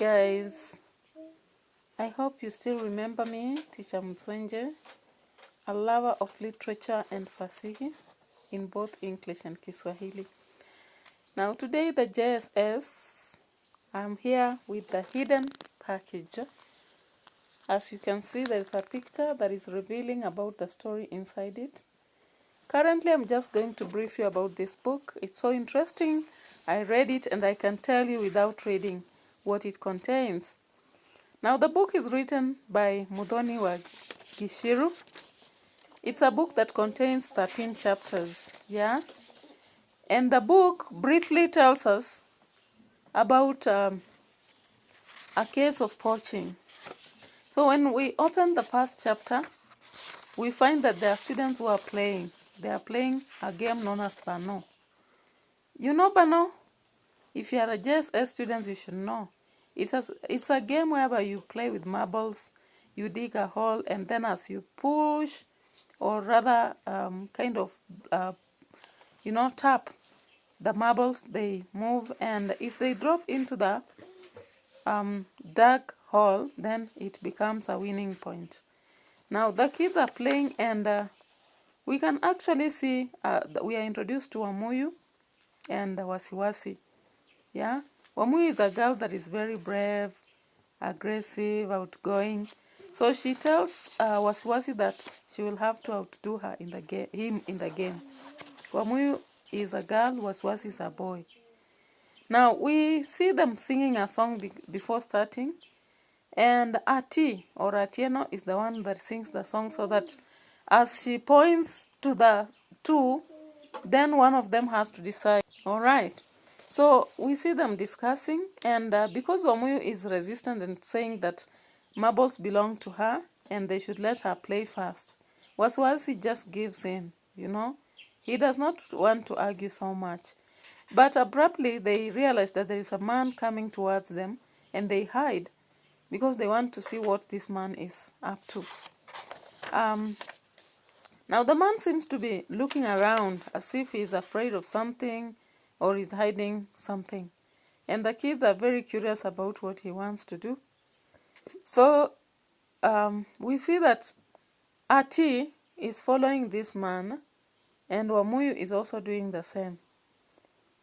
guys, I hope you still remember me, Teacher Mtwenje, a lover of literature and Fasihi in both English and Kiswahili. Now today the JSS, I'm here with the hidden package. As you can see, there's a picture that is revealing about the story inside it. Currently, I'm just going to brief you about this book. It's so interesting. I read it and I can tell you without reading what it contains. Now, the book is written by Muthoni wa Gishiru. It's a book that contains 13 chapters, yeah? And the book briefly tells us about a case of poaching. So when we open the first chapter, we find that there are students who are playing. They are playing a game known as Bano. You know Bano? If you are a JSS student, you should know. It's a game whereby you play with marbles, you dig a hole, and then as you push, or rather tap the marbles, they move, and if they drop into the dark hole, then it becomes a winning point. Now the kids are playing, and we can actually see we are introduced to Wamuyu and Wasiwasi. Yeah, Wamuyu is a girl that is very brave, aggressive, outgoing. So she tells Wasiwasi that she will have to outdo him in the game. Wamuyu is a girl, Wasiwasi is a boy. Now we see them singing a song before starting, and Ati or Atieno is the one that sings the song, so that as she points to the two, then one of them has to decide. All right. So we see them discussing, and because Wamuyu is resistant and saying that marbles belong to her and they should let her play first, Wasiwasi just gives in, you know. He does not want to argue so much. But abruptly they realize that there is a man coming towards them, and they hide because they want to see what this man is up to. Now the man seems to be looking around as if he's afraid of something or is hiding something. And the kids are very curious about what he wants to do. So we see that Ati is following this man, and Wamuyu is also doing the same.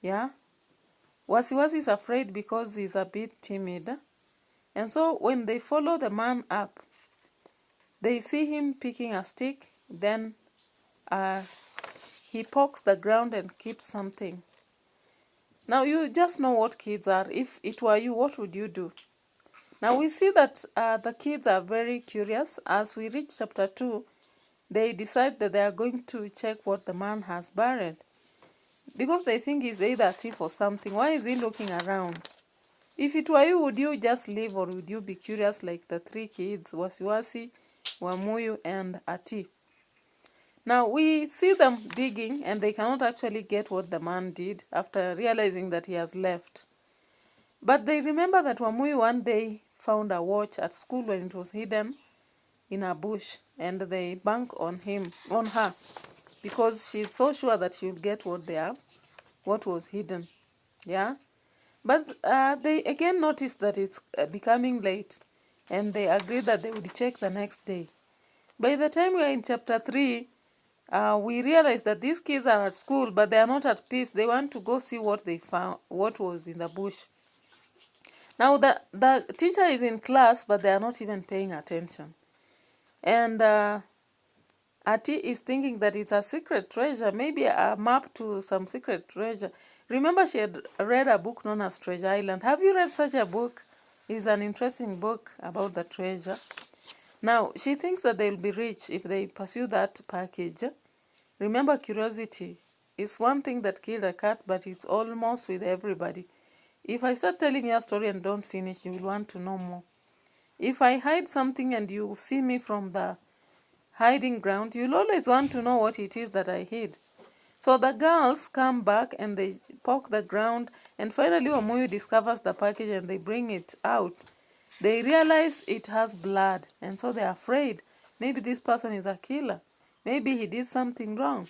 Yeah? Wasiwasi is afraid because he's a bit timid. And so when they follow the man up, they see him picking a stick, then he pokes the ground and keeps something. Now you just know what kids are. If it were you, what would you do? Now we see that the kids are very curious. As we reach chapter 2, they decide that they are going to check what the man has buried, because they think he's either a thief or something. Why is he looking around? If it were you, would you just leave, or would you be curious like the three kids, Wasiwasi, Wamuyu, and Ati? Now we see them digging, and they cannot actually get what the man did after realizing that he has left. But they remember that Wamuyu one day found a watch at school when it was hidden in a bush, and they bank on her, because she's so sure that she'll get what was hidden. Yeah? But they again noticed that it's becoming late, and they agreed that they would check the next day. By the time we are in chapter 3, we realize that these kids are at school, but they are not at peace. They want to go see what they found, what was in the bush. Now the teacher is in class, but they are not even paying attention. And Ati is thinking that it's a secret treasure, maybe a map to some secret treasure. Remember, she had read a book known as Treasure Island. Have you read such a book? It's an interesting book about the treasure. Now, she thinks that they'll be rich if they pursue that package. Remember, curiosity is one thing that killed a cat, but it's almost with everybody. If I start telling you a story and don't finish, you will want to know more. If I hide something and you see me from the hiding ground, you'll always want to know what it is that I hid. So the girls come back and they poke the ground, and finally Wamuyu discovers the package and they bring it out. They realize it has blood, and so they're afraid. Maybe this person is a killer. Maybe he did something wrong.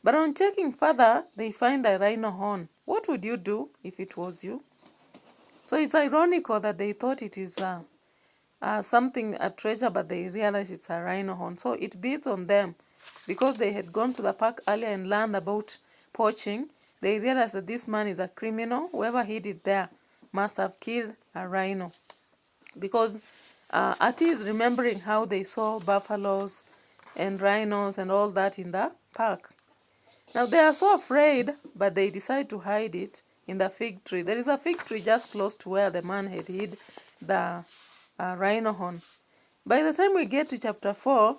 But on checking further, they find a rhino horn. What would you do if it was you? So it's ironical that they thought it is something, a treasure, but they realize it's a rhino horn. So it beats on them because they had gone to the park earlier and learned about poaching. They realized that this man is a criminal. Whoever hid it there must have killed a rhino, because Ati is remembering how they saw buffaloes and rhinos and all that in the park. Now they are so afraid, but they decide to hide it in the fig tree. There is a fig tree just close to where the man had hid the rhino horn. By the time we get to chapter 4,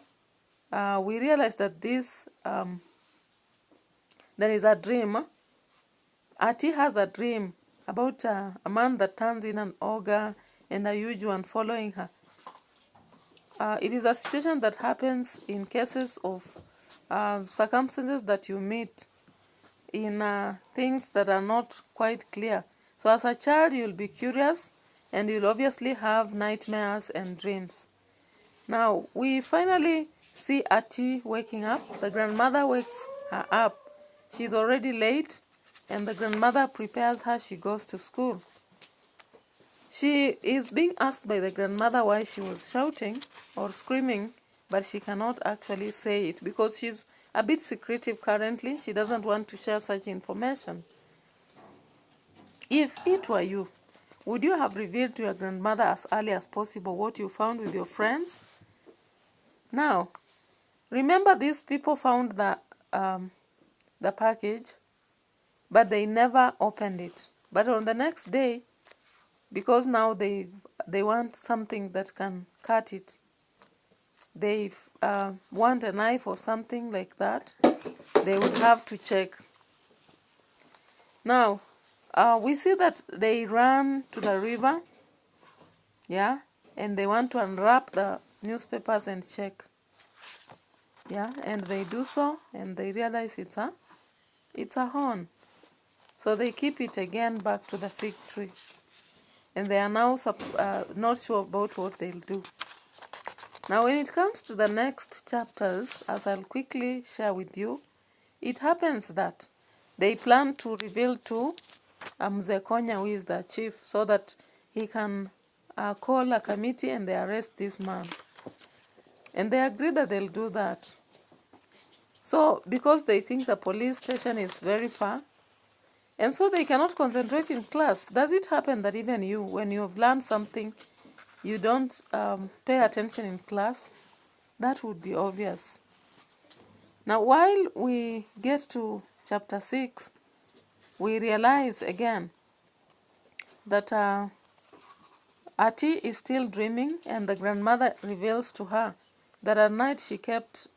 we realize that this there is a dream. Ati has a dream about a man that turns in an ogre and a huge one following her. It is a situation that happens in cases of circumstances that you meet in things that are not quite clear. So as a child, you'll be curious and you'll obviously have nightmares and dreams. Now, we finally see Ati waking up. The grandmother wakes her up. She's already late, and the grandmother prepares her. She goes to school. She is being asked by the grandmother why she was shouting or screaming, but she cannot actually say it because she's a bit secretive currently. She doesn't want to share such information. If it were you, would you have revealed to your grandmother as early as possible what you found with your friends? Now, remember, these people found the package, but they never opened it. But on the next day, because now they want something that can cut it, they want a knife or something like that, they would have to check. Now, we see that they run to the river, yeah, and they want to unwrap the newspapers and check. Yeah, and they do so, and they realize it's a horn. So they keep it again back to the fig tree. And they are now not sure about what they'll do. Now, when it comes to the next chapters, as I'll quickly share with you, it happens that they plan to reveal to Mzee Konya, who is the chief, so that he can call a committee and they arrest this man. And they agree that they'll do that. So, because they think the police station is very far, and so they cannot concentrate in class. Does it happen that even you, when you have learned something, you don't pay attention in class? That would be obvious. Now, while we get to chapter 6, we realize again that Ati is still dreaming, and the grandmother reveals to her that at night she kept,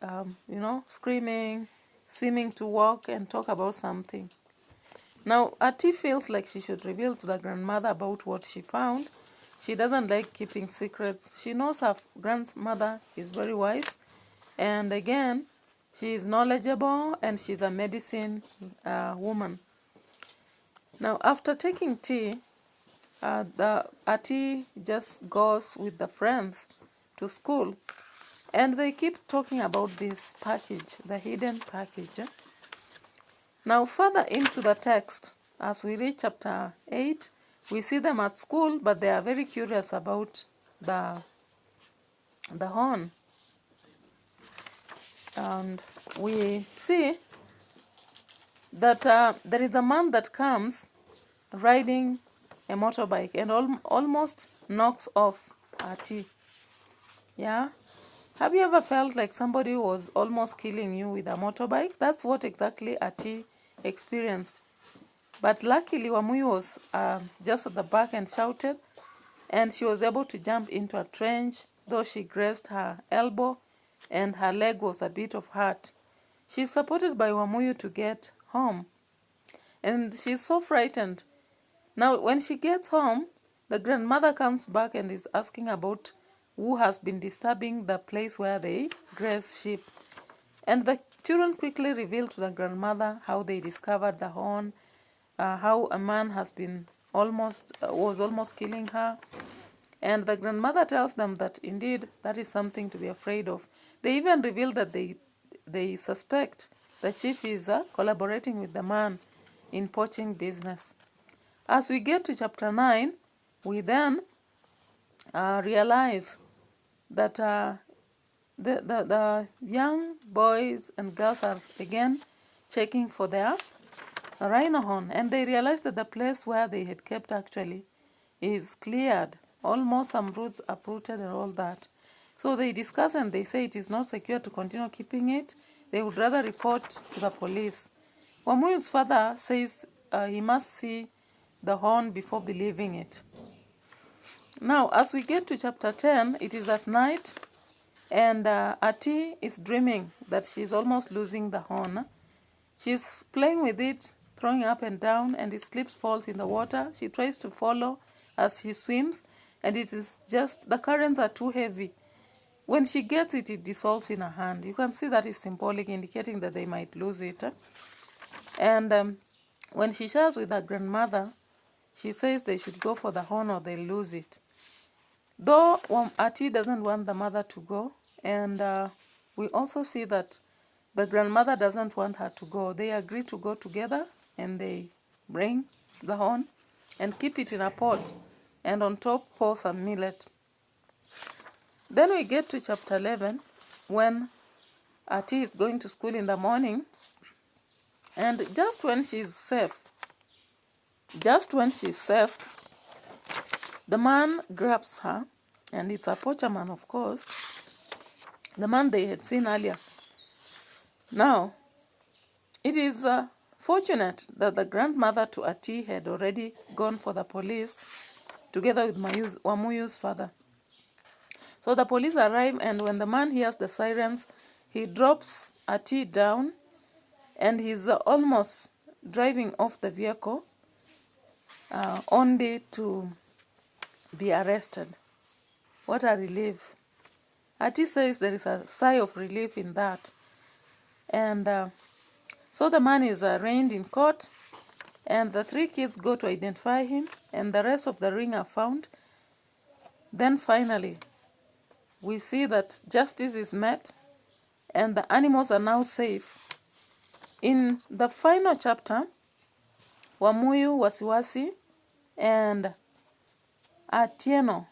screaming, seeming to walk and talk about something. Now, Ati feels like she should reveal to the grandmother about what she found. She doesn't like keeping secrets. She knows her grandmother is very wise. And again, she is knowledgeable and she's a medicine woman. Now, after taking tea, the Ati just goes with the friends to school. And they keep talking about this package, the hidden package. Now, further into the text, as we reach chapter 8, we see them at school, but they are very curious about the horn. And we see that there is a man that comes riding a motorbike and almost knocks off Ati. Yeah? Have you ever felt like somebody was almost killing you with a motorbike? That's what exactly Ati experienced. But luckily, Wamui was just at the back and shouted, and she was able to jump into a trench, though she grazed her elbow and her leg was a bit of hurt. She's supported by Wamuyu to get home, and she's so frightened. Now, when she gets home, the grandmother comes back and is asking about who has been disturbing the place where they graze sheep. And the children quickly reveal to the grandmother how they discovered the horn, how a man was almost killing her. And the grandmother tells them that indeed that is something to be afraid of. They even reveal that they suspect the chief is collaborating with the man in poaching business. As we get to chapter 9, we then realize that the young boys and girls are again checking for their rhino horn, and they realize that the place where they had kept actually is cleared. Almost some roots uprooted and all that. So they discuss and they say it is not secure to continue keeping it. They would rather report to the police. Wamuyu's father says he must see the horn before believing it. Now, as we get to chapter 10, it is at night, and Ati is dreaming that she's almost losing the horn. She's playing with it, throwing up and down, and it slips, falls in the water. She tries to follow as she swims, and it is just, the currents are too heavy. When she gets it, it dissolves in her hand. You can see that is symbolic, indicating that they might lose it. And when she shares with her grandmother, she says they should go for the horn or they'll lose it. Though Ati doesn't want the mother to go, and we also see that the grandmother doesn't want her to go. They agree to go together, and they bring the horn and keep it in a pot, and on top pour some millet. Then we get to chapter 11, when Ati is going to school in the morning, and just when she's safe, the man grabs her, and it's a poacher man, of course, the man they had seen earlier. Now, it is fortunate that the grandmother to Ati had already gone for the police together with Wamuyu's father. So the police arrive, and when the man hears the sirens, he drops Ati down, and he's almost driving off the vehicle, only to be arrested. What a relief. Ati says there is a sigh of relief in that. And so the man is arraigned in court, and the 3 kids go to identify him, and the rest of the ring are found. Then finally, we see that justice is met, and the animals are now safe. In the final chapter, Wamuyu, Wasiwasi, and Atieno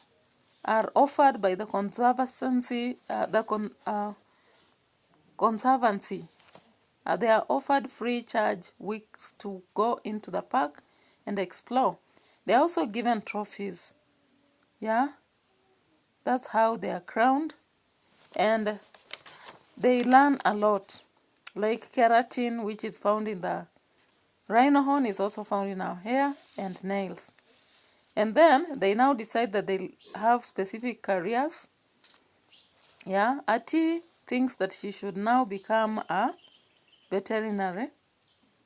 are offered by the Conservancy. They are offered free charge weeks to go into the park and explore. They are also given trophies. Yeah, that's how they are crowned, and they learn a lot. Like keratin, which is found in the rhino horn, is also found in our hair and nails. And then they now decide that they have specific careers. Yeah, Ati thinks that she should now become a veterinary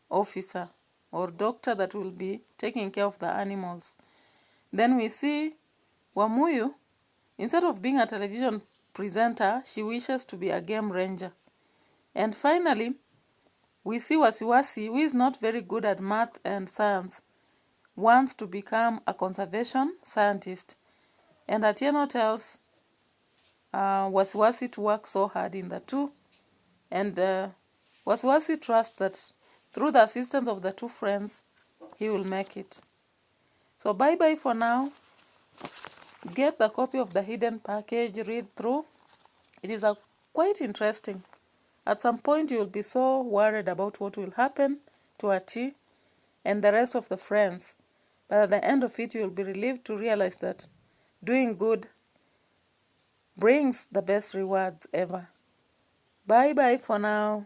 officer or doctor that will be taking care of the animals. Then we see Wamuyu, instead of being a television presenter, she wishes to be a game ranger. And finally, we see Wasiwasi, who is not very good at math and science, wants to become a conservation scientist. And Atieno tells Wasiwasi to work so hard in the two. And Wasiwasi trusts that through the assistance of the 2 friends, he will make it. So bye-bye for now. Get the copy of the hidden package, read through. It is quite interesting. At some point, you will be so worried about what will happen to Ati and the rest of the friends. But at the end of it, you will be relieved to realize that doing good brings the best rewards ever. Bye-bye for now.